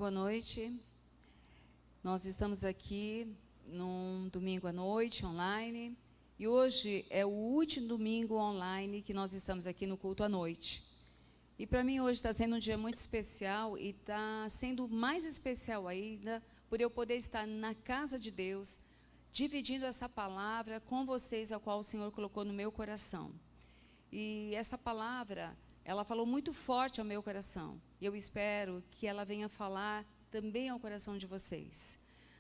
boa noite. Nós estamos aqui num domingo à noite, online, e hoje é o último domingo online que nós estamos aqui no culto à noite. E para mim hoje está sendo um dia muito especial, e está sendo mais especial ainda por eu poder estar na casa de Deus, dividindo essa palavra com vocês, a qual o Senhor colocou no meu coração. E essa palavra, ela falou muito forte ao meu coração, e eu espero que ela venha falar também ao coração de vocês.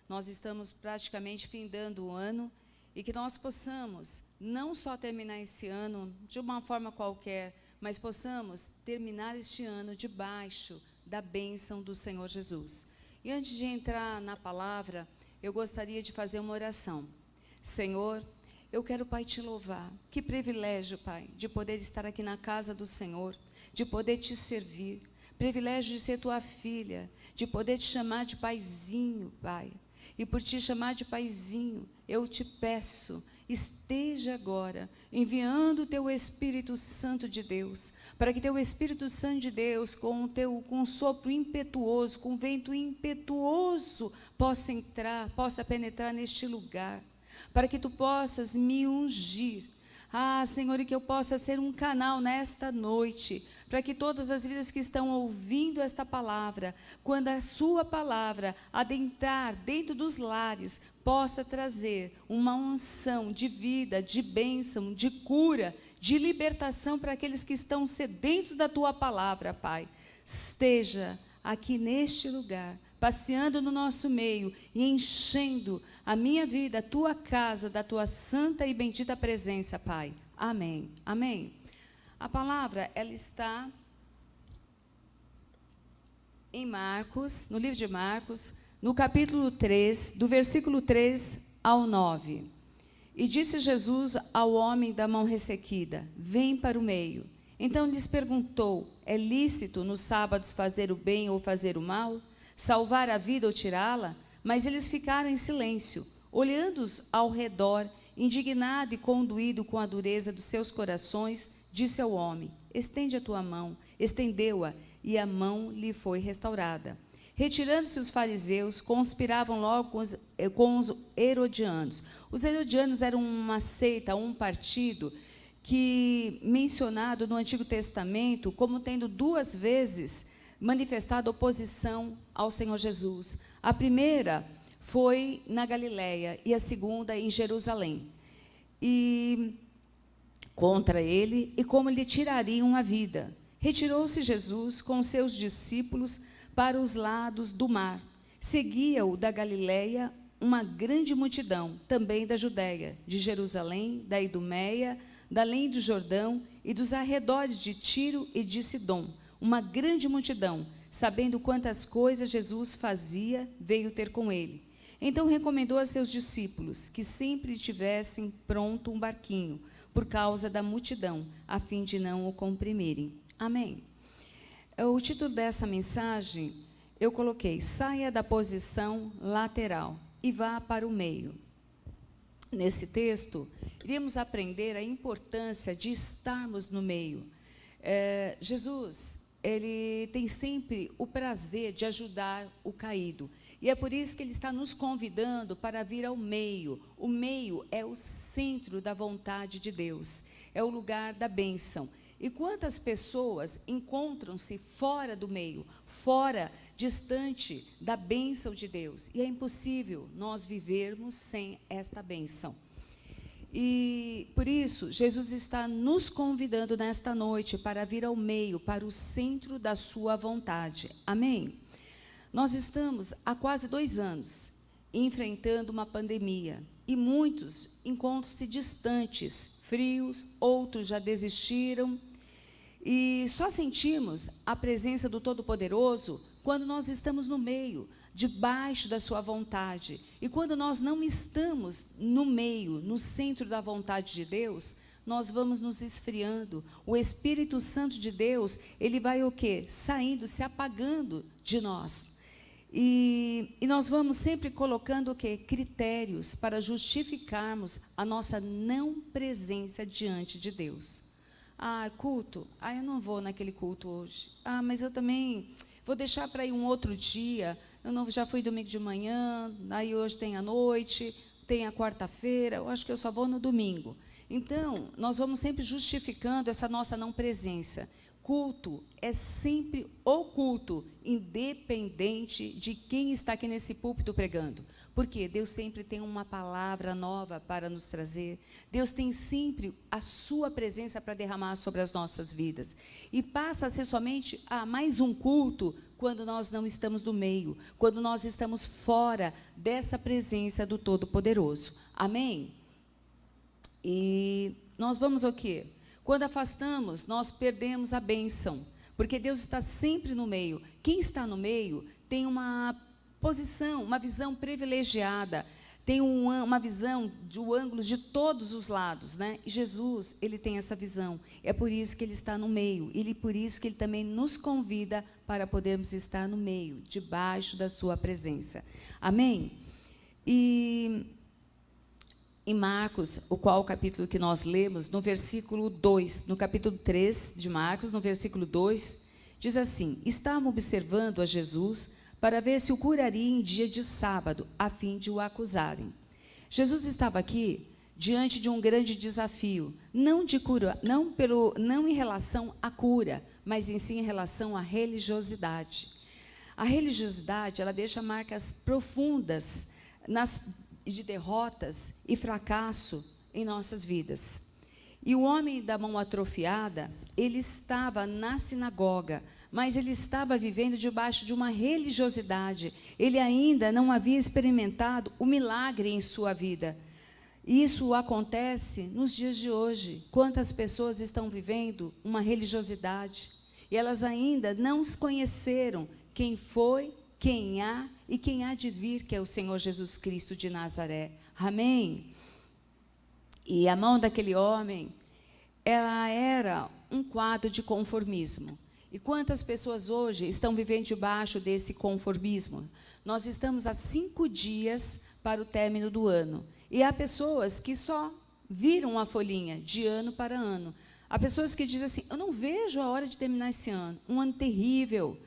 Nós estamos praticamente findando o ano, e que nós possamos não só terminar esse ano de uma forma qualquer, mas possamos terminar este ano debaixo da bênção do Senhor Jesus. E antes de entrar na palavra, eu gostaria de fazer uma oração. Senhor, eu quero, Pai, te louvar. Que privilégio, Pai, de poder estar aqui na casa do Senhor, de poder te servir. Privilégio de ser tua filha, de poder te chamar de paizinho, Pai. E por te chamar de paizinho, eu te peço, esteja agora enviando o teu Espírito Santo de Deus, para que teu Espírito Santo de Deus, com um sopro impetuoso, com um vento impetuoso, possa entrar, possa penetrar neste lugar, para que tu possas me ungir. Ah, Senhor, e que eu possa ser um canal nesta noite, para que todas as vidas que estão ouvindo esta palavra, quando a sua palavra adentrar dentro dos lares, possa trazer uma unção de vida, de bênção, de cura, de libertação para aqueles que estão sedentos da tua palavra, Pai. Esteja aqui neste lugar, passeando no nosso meio e enchendo a minha vida, a tua casa, da tua santa e bendita presença, Pai. Amém. Amém. A palavra, ela está em Marcos, no livro de Marcos, no capítulo 3, do versículo 3 ao 9. E disse Jesus ao homem da mão ressequida: vem para o meio. Então lhes perguntou: é lícito nos sábados fazer o bem ou fazer o mal? Salvar a vida ou tirá-la? Mas eles ficaram em silêncio, olhando-os ao redor. Indignado e conduído com a dureza dos seus corações, disse ao homem: estende a tua mão. Estendeu-a, e a mão lhe foi restaurada. Retirando-se os fariseus, conspiravam logo com os herodianos. Os herodianos eram uma seita, um partido, que mencionado no Antigo Testamento como tendo duas vezes manifestado oposição ao Senhor Jesus. A primeira foi na Galileia e a segunda em Jerusalém. E contra ele, e como lhe tirariam a vida. Retirou-se Jesus com seus discípulos para os lados do mar. Seguia-o da Galileia uma grande multidão, também da Judéia, de Jerusalém, da Idumeia, da além do Jordão e dos arredores de Tiro e de Sidom. Uma grande multidão, sabendo quantas coisas Jesus fazia, veio ter com ele. Então recomendou a seus discípulos que sempre tivessem pronto um barquinho, por causa da multidão, a fim de não o comprimirem. Amém. O título dessa mensagem, eu coloquei: saia da posição lateral e vá para o meio. Nesse texto, iríamos aprender a importância de estarmos no meio. Jesus, ele tem sempre o prazer de ajudar o caído. E é por isso que ele está nos convidando para vir ao meio. O meio é o centro da vontade de Deus. É o lugar da bênção. E quantas pessoas encontram-se fora do meio, fora, distante da bênção de Deus. E é impossível nós vivermos sem esta bênção. E por isso, Jesus está nos convidando nesta noite para vir ao meio, para o centro da sua vontade. Amém? Nós estamos há quase 2 anos enfrentando uma pandemia e muitos encontram-se distantes, frios, outros já desistiram. E só sentimos a presença do Todo-Poderoso quando nós estamos no meio, debaixo da sua vontade. E quando nós não estamos no meio, no centro da vontade de Deus, nós vamos nos esfriando. O Espírito Santo de Deus, ele vai o quê? Saindo, se apagando de nós. E nós vamos sempre colocando o quê? Critérios para justificarmos a nossa não presença diante de Deus. Ah, culto? Ah, eu não vou naquele culto hoje. Ah, mas eu também vou deixar para ir um outro dia, eu não, já fui domingo de manhã, aí hoje tem a noite, tem a quarta-feira, eu acho que eu só vou no domingo. Então, nós vamos sempre justificando essa nossa não presença. Culto é sempre o culto, independente de quem está aqui nesse púlpito pregando. Porque Deus sempre tem uma palavra nova para nos trazer. Deus tem sempre a sua presença para derramar sobre as nossas vidas. E passa a ser somente mais um culto quando nós não estamos no meio, quando nós estamos fora dessa presença do Todo-Poderoso. Amém? E nós vamos o quê? Quando afastamos, nós perdemos a bênção, porque Deus está sempre no meio. Quem está no meio tem uma posição, uma visão privilegiada, tem uma visão do ângulo de todos os lados, né? E Jesus, ele tem essa visão. É por isso que ele está no meio, e por isso que ele também nos convida para podermos estar no meio, debaixo da sua presença. Amém? E em Marcos, o qual capítulo que nós lemos, no versículo 2, no capítulo 3 de Marcos, no versículo 2, diz assim: estavam observando a Jesus para ver se o curaria em dia de sábado, a fim de o acusarem. Jesus estava aqui diante de um grande desafio, não em relação à cura, mas em si em relação à religiosidade. A religiosidade, ela deixa marcas profundas de derrotas e fracasso em nossas vidas. E o homem da mão atrofiada, ele estava na sinagoga, mas ele estava vivendo debaixo de uma religiosidade. Ele ainda não havia experimentado o milagre em sua vida. Isso acontece nos dias de hoje. Quantas pessoas estão vivendo uma religiosidade e elas ainda não se conheceram quem foi, quem há e quem há de vir, que é o Senhor Jesus Cristo de Nazaré. Amém? E a mão daquele homem, ela era um quadro de conformismo. E quantas pessoas hoje estão vivendo debaixo desse conformismo? Nós estamos a 5 dias para o término do ano. E há pessoas que só viram a folhinha de ano para ano. Há pessoas que dizem assim: eu não vejo a hora de terminar esse ano, um ano terrível.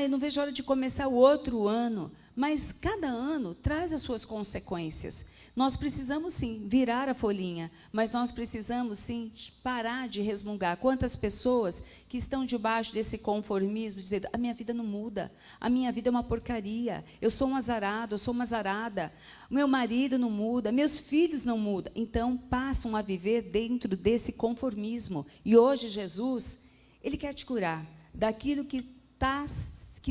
Eu não vejo a hora de começar o outro ano. Mas cada ano traz as suas consequências. Nós precisamos, sim, virar a folhinha, mas nós precisamos, sim, parar de resmungar. Quantas pessoas que estão debaixo desse conformismo, dizendo: a minha vida não muda, a minha vida é uma porcaria, eu sou um azarado, eu sou uma azarada, meu marido não muda, meus filhos não mudam. Então, passam a viver dentro desse conformismo. E hoje, Jesus, ele quer te curar daquilo que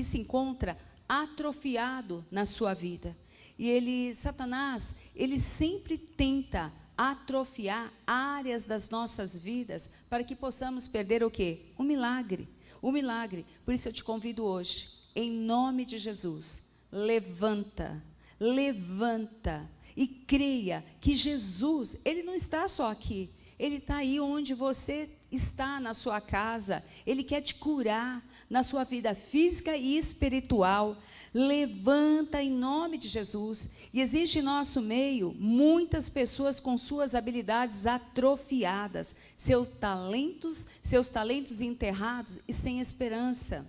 se encontra atrofiado na sua vida. E Satanás, ele sempre tenta atrofiar áreas das nossas vidas para que possamos perder o quê? O milagre. O milagre. Por isso eu te convido hoje, em nome de Jesus, levanta e creia que Jesus, ele não está só aqui. Ele está aí onde você está, na sua casa. Ele quer te curar na sua vida física e espiritual. Levanta em nome de Jesus. E existe em nosso meio muitas pessoas com suas habilidades atrofiadas, seus talentos enterrados e sem esperança.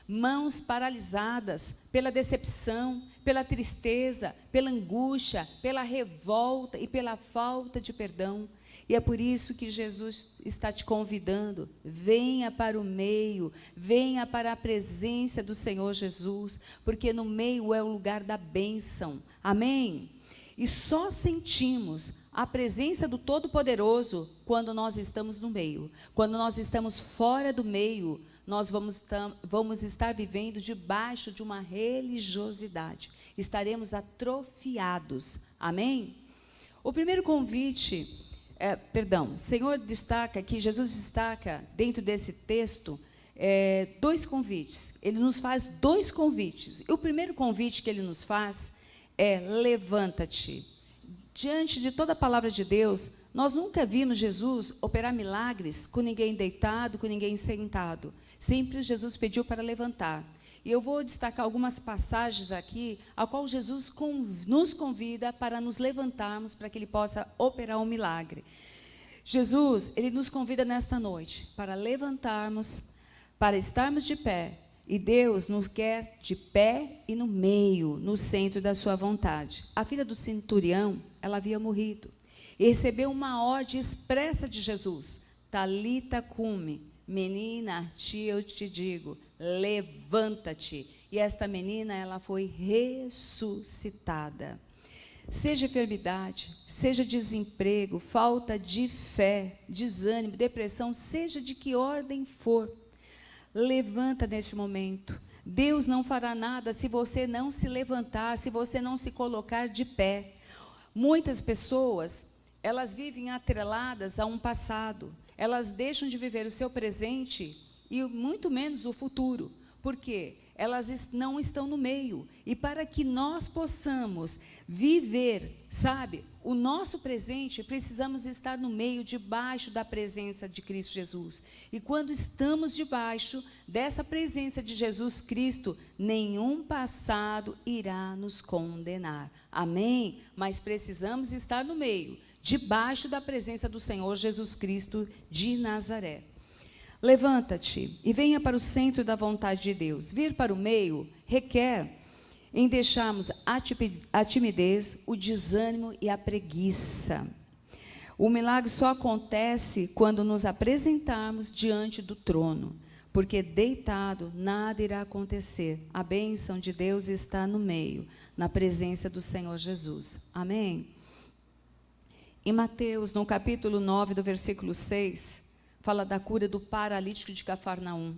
Mãos paralisadas pela decepção, pela tristeza, pela angústia, pela revolta e pela falta de perdão. E é por isso que Jesus está te convidando: venha para o meio, venha para a presença do Senhor Jesus, porque no meio é o lugar da bênção. Amém? E só sentimos a presença do Todo-Poderoso quando nós estamos no meio. Quando nós estamos fora do meio, nós vamos estar vivendo debaixo de uma religiosidade. Estaremos atrofiados. Amém? O primeiro convite... Senhor destaca aqui, Jesus destaca dentro desse texto 2 convites. Ele nos faz 2 convites. E o primeiro convite que ele nos faz é: levanta-te. Diante de toda a palavra de Deus, nós nunca vimos Jesus operar milagres com ninguém deitado, com ninguém sentado. Sempre Jesus pediu para levantar. E eu vou destacar algumas passagens aqui, a qual Jesus nos convida para nos levantarmos, para que Ele possa operar um milagre. Jesus, Ele nos convida nesta noite para levantarmos, para estarmos de pé E Deus nos quer de pé e no meio, no centro da sua vontade. A filha do centurião, ela havia morrido. E recebeu uma ordem expressa de Jesus. Talita cumi, menina, a ti eu te digo, levanta-te. E esta menina, ela foi ressuscitada. Seja enfermidade, seja desemprego, falta de fé, desânimo, depressão, seja de que ordem for, levanta neste momento. Deus não fará nada se você não se levantar, se você não se colocar de pé. Muitas pessoas, elas vivem atreladas a um passado. Elas deixam de viver o seu presente e muito menos o futuro. Por quê? Elas não estão no meio. E para que nós possamos viver, sabe, o nosso presente, precisamos estar no meio, debaixo da presença de Cristo Jesus. E quando estamos debaixo dessa presença de Jesus Cristo, nenhum passado irá nos condenar. Amém? Mas precisamos estar no meio, debaixo da presença do Senhor Jesus Cristo de Nazaré. Levanta-te e venha para o centro da vontade de Deus. Vir para o meio requer em deixarmos a timidez, o desânimo e a preguiça. O milagre só acontece quando nos apresentarmos diante do trono, porque deitado nada irá acontecer. A bênção de Deus está no meio, na presença do Senhor Jesus. Amém? Em Mateus, no capítulo 9, do versículo 6, fala da cura do paralítico de Cafarnaum.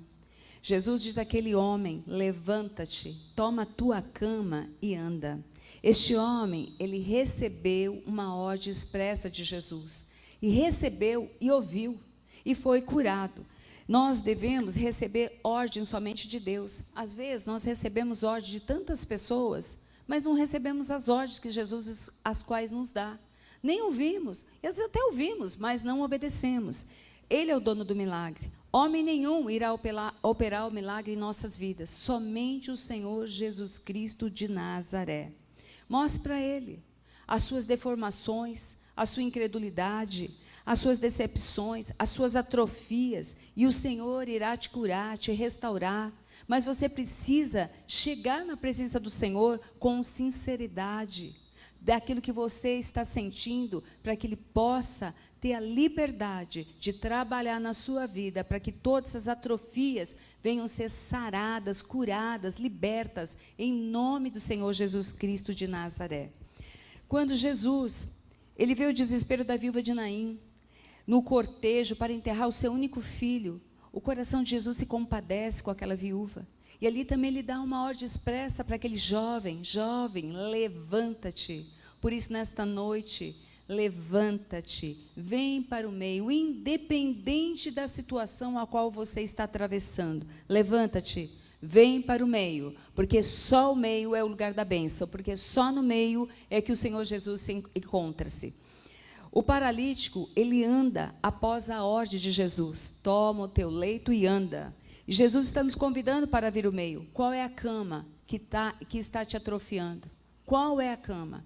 Jesus diz àquele homem, levanta-te, toma a tua cama e anda. Este homem, ele recebeu uma ordem expressa de Jesus. E recebeu e ouviu, e foi curado. Nós devemos receber ordem somente de Deus. Às vezes, nós recebemos ordem de tantas pessoas, mas não recebemos as ordens que Jesus, as quais nos dá. Nem ouvimos, e às vezes até ouvimos, mas não obedecemos. Ele é o dono do milagre. Homem nenhum irá operar o milagre em nossas vidas. Somente o Senhor Jesus Cristo de Nazaré. Mostre para Ele as suas deformações, a sua incredulidade, as suas decepções, as suas atrofias. E o Senhor irá te curar, te restaurar. Mas você precisa chegar na presença do Senhor com sinceridade, daquilo que você está sentindo, para que Ele possa ter a liberdade de trabalhar na sua vida, para que todas essas atrofias venham ser saradas, curadas, libertas, em nome do Senhor Jesus Cristo de Nazaré. Quando Jesus, ele vê o desespero da viúva de Naim, no cortejo para enterrar o seu único filho, o coração de Jesus se compadece com aquela viúva. E ali também ele dá uma ordem expressa para aquele jovem, levanta-te. Por isso, nesta noite, levanta-te, vem para o meio, independente da situação a qual você está atravessando. Levanta-te, vem para o meio, porque só o meio é o lugar da bênção, porque só no meio é que o Senhor Jesus encontra-se. O paralítico, ele anda após a ordem de Jesus. Toma o teu leito e anda. E Jesus está nos convidando para vir ao meio. Qual é a cama que está te atrofiando? Qual é a cama?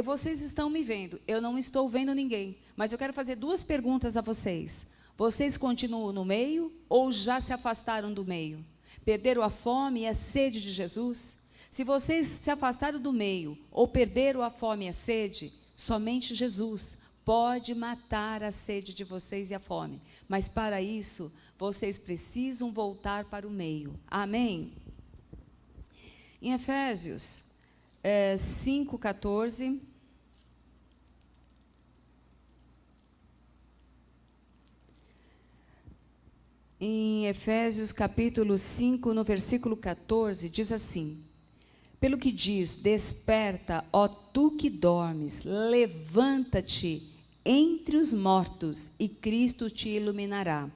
Vocês estão me vendo, eu não estou vendo ninguém, mas eu quero fazer duas perguntas a vocês. Vocês continuam no meio ou já se afastaram do meio? Perderam a fome e a sede de Jesus? Se vocês se afastaram do meio ou perderam a fome e a sede, somente Jesus pode matar a sede de vocês e a fome. Mas para isso, vocês precisam voltar para o meio. Amém? Em Efésios 5:14. Em Efésios capítulo 5, no versículo 14, diz assim: pelo que diz, desperta, ó tu que dormes, levanta-te entre os mortos, e Cristo te iluminará.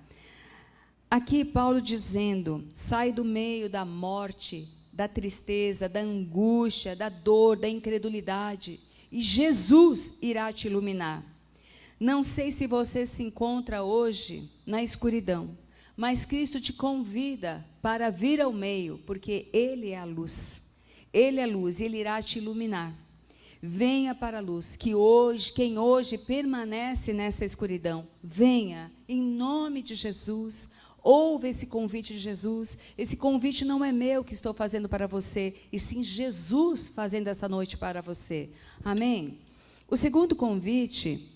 Aqui Paulo dizendo, sai do meio da morte, da tristeza, da angústia, da dor, da incredulidade, e Jesus irá te iluminar. Não sei se você se encontra hoje na escuridão, mas Cristo te convida para vir ao meio, porque Ele é a luz. Ele é a luz, Ele irá te iluminar. Venha para a luz, quem hoje permanece nessa escuridão, venha, em nome de Jesus. Ouve esse convite de Jesus. Esse convite não é meu que estou fazendo para você, e sim Jesus fazendo essa noite para você. Amém? O segundo convite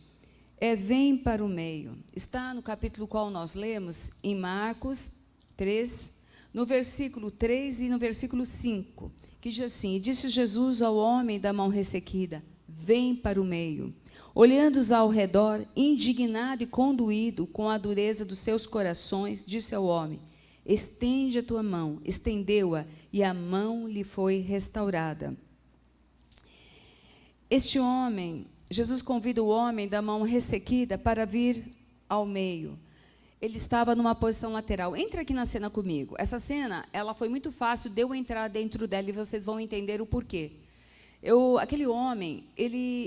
é: vem para o meio. Está no capítulo qual nós lemos, em Marcos 3, no versículo 3 e no versículo 5, que diz assim: e disse Jesus ao homem da mão ressequida: vem para o meio. Olhando-os ao redor, indignado e condoído com a dureza dos seus corações, disse ao homem: estende a tua mão. Estendeu-a, e a mão lhe foi restaurada. Este homem, Jesus convida o homem da mão ressequida para vir ao meio. Ele estava numa posição lateral. Entra aqui na cena comigo. Essa cena, ela foi muito fácil de eu entrar dentro dela, e vocês vão entender o porquê. Aquele homem,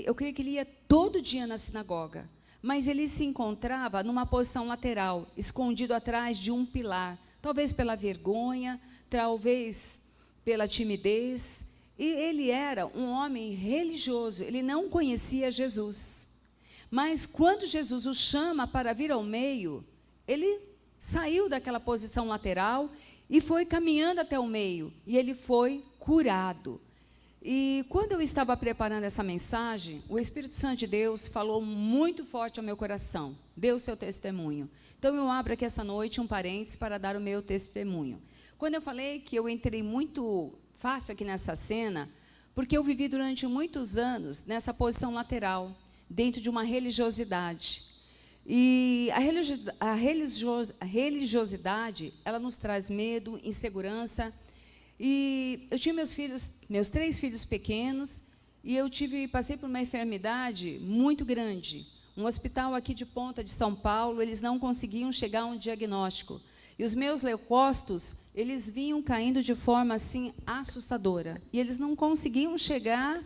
eu creio que ele ia todo dia na sinagoga, mas ele se encontrava numa posição lateral, escondido atrás de um pilar, talvez pela vergonha, talvez pela timidez, e ele era um homem religioso, ele não conhecia Jesus. Mas quando Jesus o chama para vir ao meio, ele saiu daquela posição lateral e foi caminhando até o meio, e ele foi curado. E quando eu estava preparando essa mensagem, o Espírito Santo de Deus falou muito forte ao meu coração, deu o seu testemunho. Então eu abro aqui essa noite um parênteses para dar o meu testemunho. Quando eu falei que eu entrei muito fácil aqui nessa cena, porque eu vivi durante muitos anos nessa posição lateral, dentro de uma religiosidade. E a religiosidade, ela nos traz medo, insegurança. E eu tinha meus 3 filhos pequenos, e eu passei por uma enfermidade muito grande. Um hospital aqui de Ponta de São Paulo, eles não conseguiam chegar a um diagnóstico. E os meus leucócitos, eles vinham caindo de forma assim assustadora. E eles não conseguiam chegar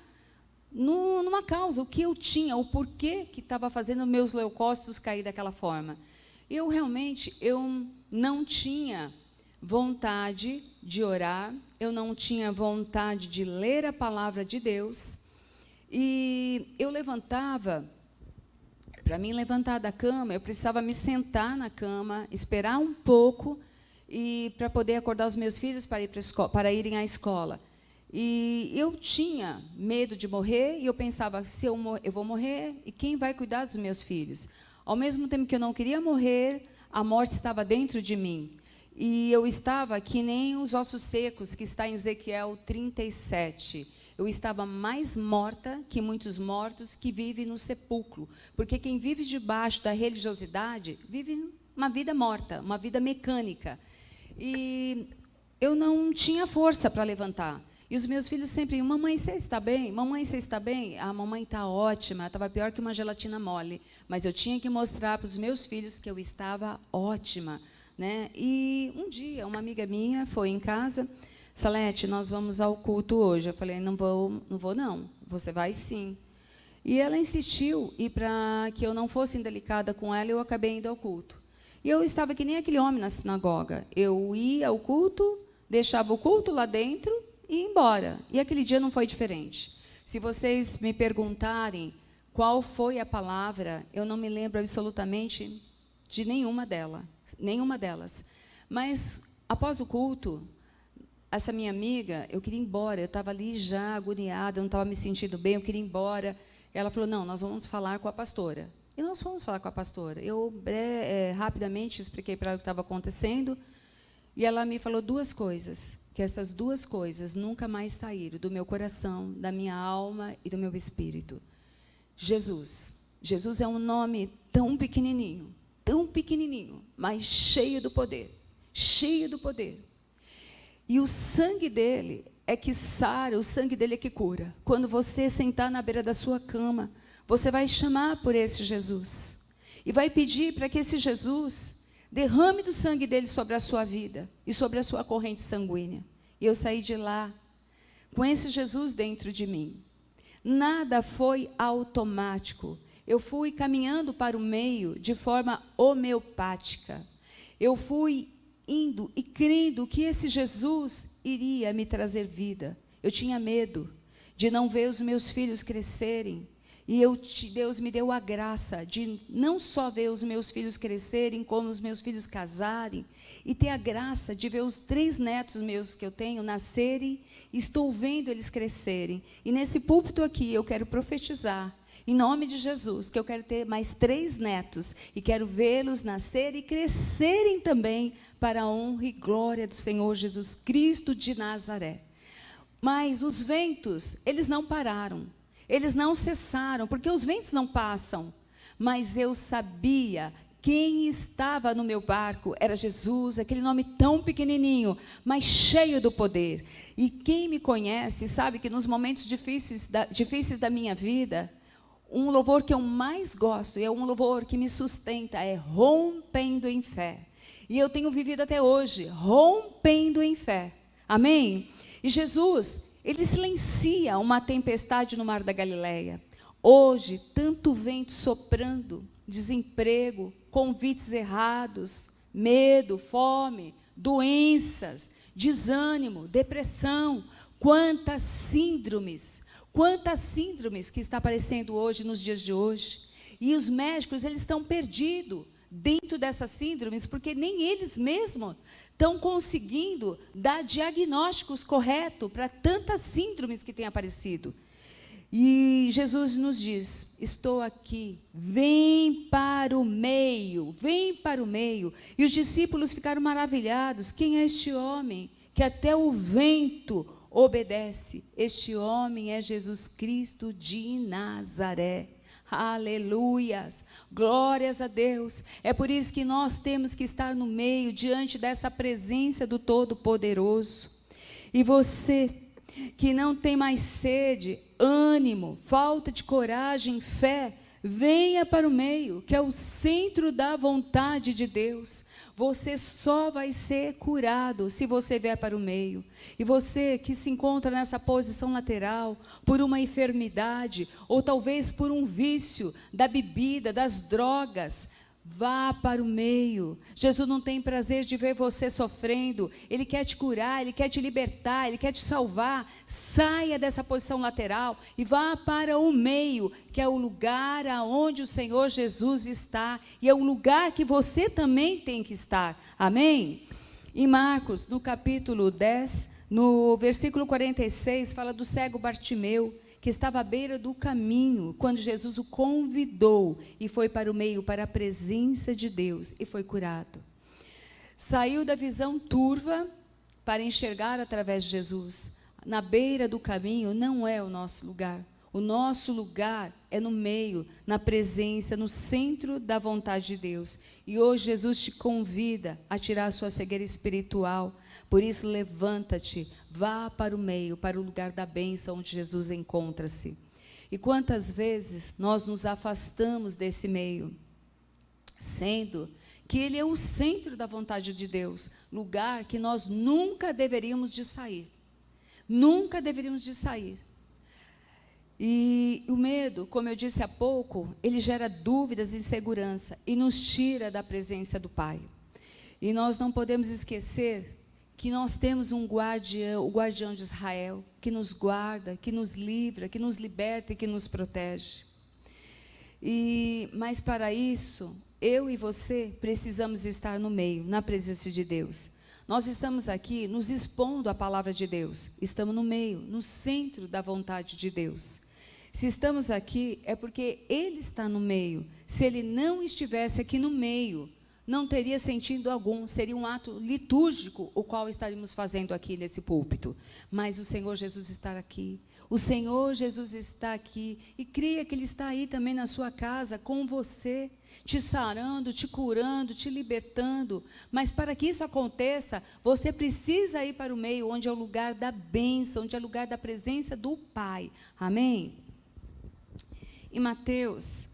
numa causa, o que eu tinha, o porquê que estava fazendo meus leucócitos cair daquela forma. Eu não tinha vontade de orar, eu não tinha vontade de ler a palavra de Deus, e eu levantava, para mim levantar da cama, eu precisava me sentar na cama, esperar um pouco, e para poder acordar os meus filhos para irem à escola. E eu tinha medo de morrer, e eu pensava: se eu vou morrer, e quem vai cuidar dos meus filhos? Ao mesmo tempo que eu não queria morrer, a morte estava dentro de mim. E eu estava que nem os ossos secos, que está em Ezequiel 37. Eu estava mais morta que muitos mortos que vivem no sepulcro. Porque quem vive debaixo da religiosidade vive uma vida morta, uma vida mecânica. E eu não tinha força para levantar. E os meus filhos sempre iam: mamãe, você está bem? Mamãe, você está bem? A mamãe está ótima, estava pior que uma gelatina mole. Mas eu tinha que mostrar para os meus filhos que eu estava ótima. Né? E um dia, uma amiga minha foi em casa: Salete, nós vamos ao culto hoje. Eu falei: não vou não, você vai sim. E ela insistiu, e para que eu não fosse indelicada com ela, eu acabei indo ao culto. E eu estava que nem aquele homem na sinagoga. Eu ia ao culto, deixava o culto lá dentro e ia embora. E aquele dia não foi diferente. Se vocês me perguntarem qual foi a palavra, eu não me lembro absolutamente de nenhuma delas. Mas, após o culto, essa minha amiga, eu queria ir embora, eu estava ali já agoniada, eu não estava me sentindo bem, eu queria ir embora. Ela falou: não, nós vamos falar com a pastora. E nós fomos falar com a pastora. Eu rapidamente expliquei para ela o que estava acontecendo, e ela me falou 2 coisas, que essas 2 coisas nunca mais saíram do meu coração, da minha alma e do meu espírito. Jesus. Jesus é um nome tão pequenininho, mas cheio do poder, cheio do poder. E o sangue dele é que sara, o sangue dele é que cura. Quando você sentar na beira da sua cama, você vai chamar por esse Jesus, e vai pedir para que esse Jesus derrame do sangue dele sobre a sua vida, e sobre a sua corrente sanguínea. E eu saí de lá, com esse Jesus dentro de mim. Nada foi automático. Eu fui caminhando para o meio de forma homeopática. Eu fui indo e crendo que esse Jesus iria me trazer vida. Eu tinha medo de não ver os meus filhos crescerem. E Deus me deu a graça de não só ver os meus filhos crescerem, como os meus filhos casarem, e ter a graça de ver os 3 netos meus que eu tenho nascerem, e estou vendo eles crescerem. E nesse púlpito aqui eu quero profetizar, em nome de Jesus, que eu quero ter mais 3 netos, e quero vê-los nascerem e crescerem também para a honra e glória do Senhor Jesus Cristo de Nazaré. Mas os ventos, eles não pararam. Eles não cessaram, porque os ventos não passam. Mas eu sabia quem estava no meu barco, era Jesus, aquele nome tão pequenininho, mas cheio do poder. E quem me conhece sabe que nos momentos difíceis da minha vida, um louvor que eu mais gosto, e é um louvor que me sustenta, é Rompendo em Fé. E eu tenho vivido até hoje, rompendo em fé. Amém? E Jesus, ele silencia uma tempestade no mar da Galileia. Hoje, tanto vento soprando, desemprego, convites errados, medo, fome, doenças, desânimo, depressão, quantas síndromes que está aparecendo hoje, nos dias de hoje. E os médicos, eles estão perdidos dentro dessas síndromes, porque nem eles mesmos estão conseguindo dar diagnósticos corretos para tantas síndromes que têm aparecido. E Jesus nos diz, estou aqui, vem para o meio, vem para o meio. E os discípulos ficaram maravilhados, quem é este homem que até o vento obedece? Este homem é Jesus Cristo de Nazaré. Aleluias, glórias a Deus. É por isso que nós temos que estar no meio, diante dessa presença do Todo-Poderoso. E você que não tem mais sede, ânimo, falta de coragem, fé, venha para o meio, que é o centro da vontade de Deus. Você só vai ser curado se você vier para o meio. E você que se encontra nessa posição lateral, por uma enfermidade, ou talvez por um vício da bebida, das drogas, vá para o meio. Jesus não tem prazer de ver você sofrendo. Ele quer te curar, Ele quer te libertar, Ele quer te salvar. Saia dessa posição lateral e vá para o meio, que é o lugar aonde o Senhor Jesus está. E é o lugar que você também tem que estar. Amém? Em Marcos, no capítulo 10, no versículo 46, fala do cego Bartimeu, que estava à beira do caminho, quando Jesus o convidou e foi para o meio, para a presença de Deus, e foi curado. Saiu da visão turva para enxergar através de Jesus. Na beira do caminho não é o nosso lugar. O nosso lugar é no meio, na presença, no centro da vontade de Deus. E hoje Jesus te convida a tirar a sua cegueira espiritual. Por isso, levanta-te, vá para o meio, para o lugar da bênção onde Jesus encontra-se. E quantas vezes nós nos afastamos desse meio, sendo que ele é o centro da vontade de Deus, lugar que nós nunca deveríamos de sair. Nunca deveríamos de sair. E o medo, como eu disse há pouco, ele gera dúvidas e insegurança e nos tira da presença do Pai. E nós não podemos esquecer que nós temos um guardião, o guardião de Israel, que nos guarda, que nos livra, que nos liberta e que nos protege. Mas para isso, eu e você precisamos estar no meio, na presença de Deus. Nós estamos aqui nos expondo à palavra de Deus, estamos no meio, no centro da vontade de Deus. Se estamos aqui, é porque Ele está no meio. Se Ele não estivesse aqui no meio, não teria sentido algum, seria um ato litúrgico, o qual estaríamos fazendo aqui nesse púlpito. Mas o Senhor Jesus está aqui, o Senhor Jesus está aqui, e creia que Ele está aí também na sua casa, com você, te sarando, te curando, te libertando. Mas para que isso aconteça, você precisa ir para o meio, onde é o lugar da bênção, onde é o lugar da presença do Pai. Amém? Em Mateus,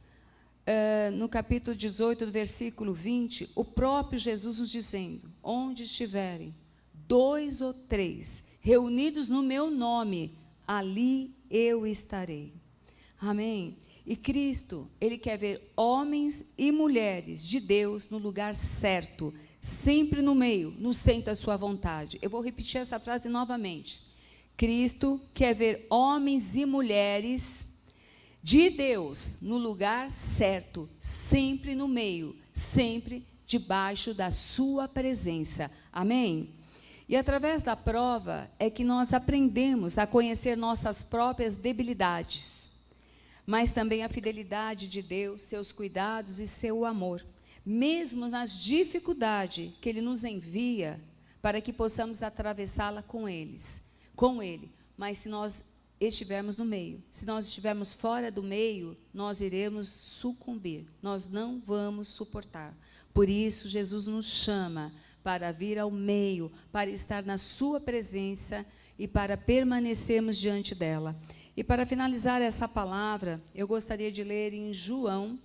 no capítulo 18, do versículo 20, o próprio Jesus nos dizendo, onde estiverem 2 ou 3 reunidos no meu nome, ali eu estarei. Amém? E Cristo, Ele quer ver homens e mulheres de Deus no lugar certo, sempre no meio, no centro da sua vontade. Eu vou repetir essa frase novamente. Cristo quer ver homens e mulheres de Deus no lugar certo, sempre no meio, sempre debaixo da sua presença. Amém? E através da prova é que nós aprendemos a conhecer nossas próprias debilidades, mas também a fidelidade de Deus, seus cuidados e seu amor, mesmo nas dificuldades que Ele nos envia, para que possamos atravessá-la com Ele. Mas se nós estivermos no meio, se nós estivermos fora do meio, nós iremos sucumbir, nós não vamos suportar. Por isso, Jesus nos chama para vir ao meio, para estar na sua presença e para permanecermos diante dela. E para finalizar essa palavra, eu gostaria de ler em João,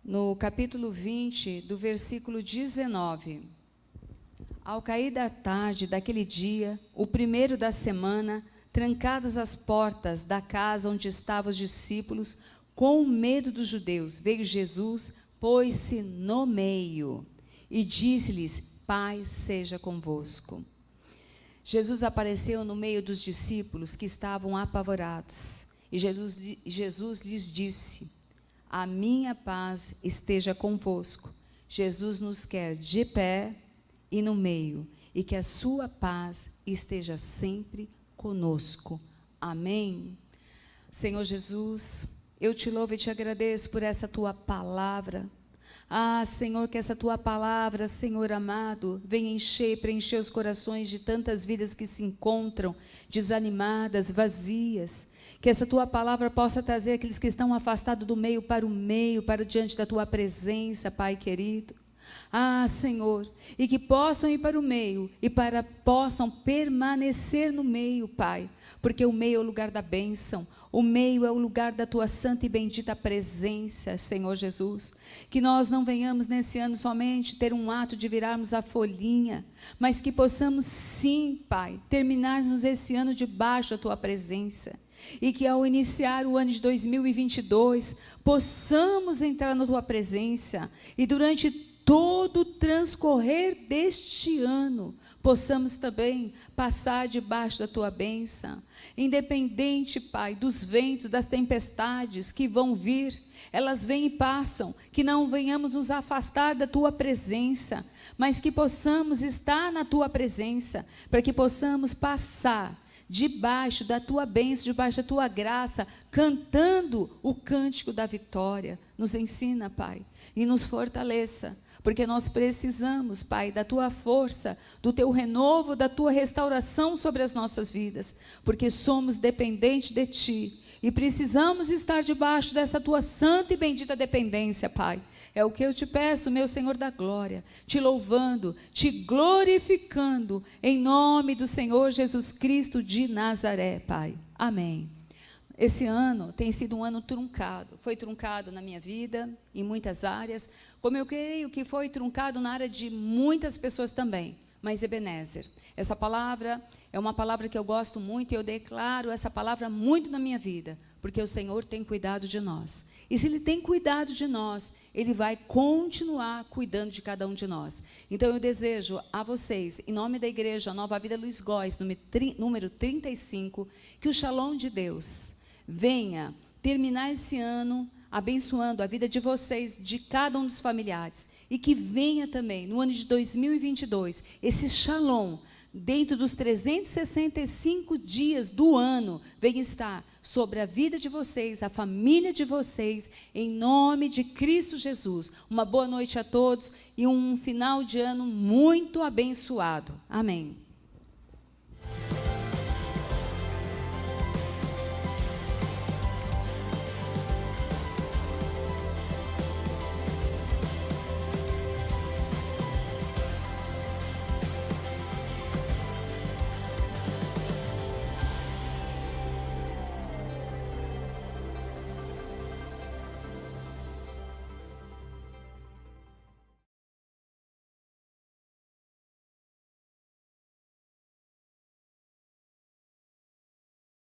no capítulo 20, do versículo 19. Ao cair da tarde daquele dia, o primeiro da semana, trancadas as portas da casa onde estavam os discípulos, com medo dos judeus, veio Jesus, pôs-se no meio e disse-lhes: paz seja convosco. Jesus apareceu no meio dos discípulos que estavam apavorados. E Jesus lhes disse: a minha paz esteja convosco. Jesus nos quer de pé e no meio, e que a sua paz esteja sempre conosco. Amém? Senhor Jesus, eu te louvo e te agradeço por essa tua palavra. Ah, Senhor, que essa tua palavra, Senhor amado, venha encher e preencher os corações de tantas vidas que se encontram desanimadas, vazias. Que essa tua palavra possa trazer aqueles que estão afastados do meio, para diante da tua presença, Pai querido. Ah, Senhor, e que possam ir para o meio e possam permanecer no meio, Pai, porque o meio é o lugar da bênção. O meio é o lugar da tua santa e bendita presença, Senhor Jesus. Que nós não venhamos nesse ano somente ter um ato de virarmos a folhinha, mas que possamos sim, Pai, terminarmos esse ano debaixo da tua presença. E que ao iniciar o ano de 2022, possamos entrar na tua presença e durante todo o transcorrer deste ano, possamos também passar debaixo da tua bênção, independente, Pai, dos ventos, das tempestades que vão vir, elas vêm e passam, que não venhamos nos afastar da tua presença, mas que possamos estar na tua presença, para que possamos passar debaixo da tua bênção, debaixo da tua graça, cantando o cântico da vitória. Nos ensina, Pai, e nos fortaleça, porque nós precisamos, Pai, da tua força, do teu renovo, da tua restauração sobre as nossas vidas, porque somos dependentes de ti e precisamos estar debaixo dessa tua santa e bendita dependência, Pai. É o que eu te peço, meu Senhor da glória, te louvando, te glorificando, em nome do Senhor Jesus Cristo de Nazaré, Pai. Amém. Esse ano tem sido um ano truncado, foi truncado na minha vida, em muitas áreas, como eu creio que foi truncado na área de muitas pessoas também, mas Ebenezer, essa palavra é uma palavra que eu gosto muito e eu declaro essa palavra muito na minha vida, porque o Senhor tem cuidado de nós, e se Ele tem cuidado de nós, Ele vai continuar cuidando de cada um de nós. Então eu desejo a vocês, em nome da igreja Nova Vida Luiz Góes, número 35, que o Shalom de Deus venha terminar esse ano abençoando a vida de vocês, de cada um dos familiares, e que venha também, no ano de 2022, esse Shalom, dentro dos 365 dias do ano, venha estar sobre a vida de vocês, a família de vocês, em nome de Cristo Jesus. Uma boa noite a todos e um final de ano muito abençoado. Amém.